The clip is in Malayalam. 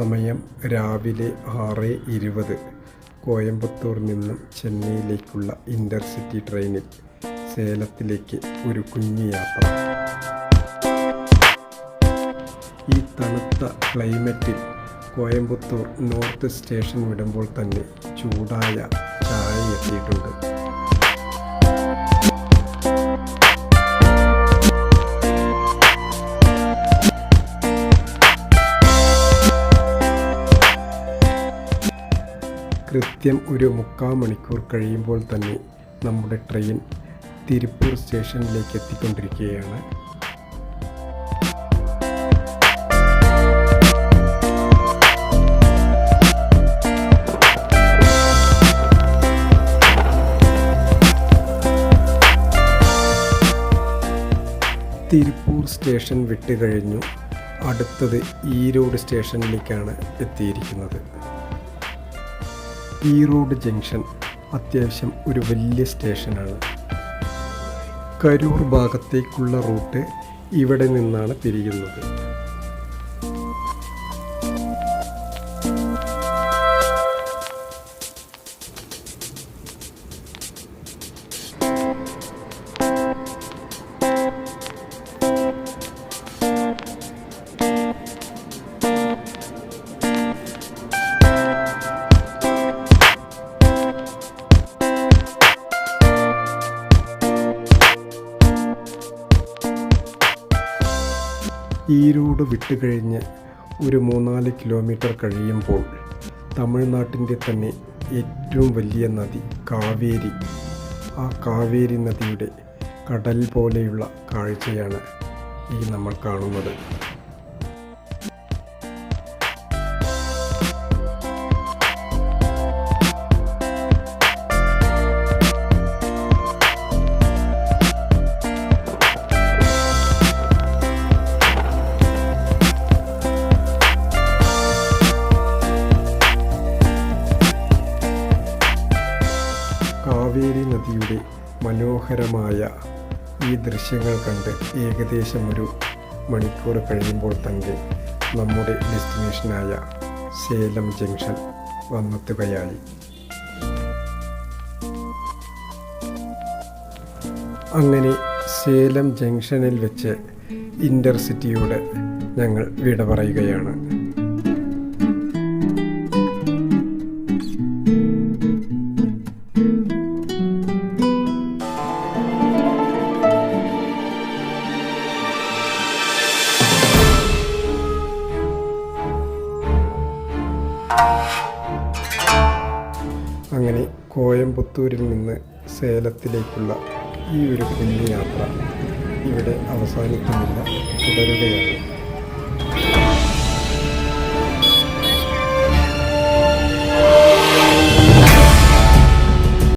സമയം രാവിലെ 6:20. കോയമ്പത്തൂർ നിന്നും ചെന്നൈയിലേക്കുള്ള ഇൻ്റർസിറ്റി ട്രെയിനിൽ സേലത്തിലേക്ക് ഒരു കുഞ്ഞു യാത്ര. ഈ തണുത്ത ക്ലൈമറ്റിൽ കോയമ്പത്തൂർ നോർത്ത് സ്റ്റേഷൻ വിടുമ്പോൾ തന്നെ ചൂടായ ചായ എത്തിയിട്ടുണ്ട്. കൃത്യം ഒരു 3/4 മണിക്കൂർ കഴിയുമ്പോൾ തന്നെ നമ്മുടെ ട്രെയിൻ തിരുപ്പൂർ സ്റ്റേഷനിലേക്ക് എത്തിക്കൊണ്ടിരിക്കുകയാണ്. തിരുപ്പൂർ സ്റ്റേഷൻ വിട്ടുകഴിഞ്ഞു അടുത്തത് ഈറോഡ് സ്റ്റേഷനിലേക്കാണ് എത്തിയിരിക്കുന്നത്. ഈറോഡ് ജംഗ്ഷൻ അത്യാവശ്യം ഒരു വലിയ സ്റ്റേഷനാണ്. കരൂർ ഭാഗത്തേക്കുള്ള റൂട്ട് ഇവിടെ നിന്നാണ് പിരിയുന്നത്. ഈറോഡ് വിട്ടുകഴിഞ്ഞ് ഒരു 3-4 കിലോമീറ്റർ കഴിയുമ്പോൾ തമിഴ്നാട്ടിൻ്റെ തന്നെ ഏറ്റവും വലിയ നദി കാവേരി, ആ കാവേരി നദിയുടെ കടൽ പോലെയുള്ള കാഴ്ചയാണ് ഈ നമ്മൾ കാണുന്നത്. കാവേരി നദിയുടെ മനോഹരമായ ഈ ദൃശ്യങ്ങൾ കണ്ട് ഏകദേശം ഒരു മണിക്കൂർ കഴിയുമ്പോൾ തന്നെ നമ്മുടെ ഡെസ്റ്റിനേഷനായ സേലം ജംഗ്ഷൻ വന്നെത്തുകയായി. അങ്ങനെ സേലം ജംഗ്ഷനിൽ വെച്ച് ഇൻ്റർസിറ്റിയോട് ഞങ്ങൾ വിട പറയുകയാണ്. അങ്ങനെ കോയമ്പത്തൂരിൽ നിന്ന് സേലത്തിലേക്കുള്ള ഈ ഒരു കുഞ്ഞു യാത്ര ഇവിടെ അവസാനിക്കുന്നില്ല, തുടരുകയാണ്.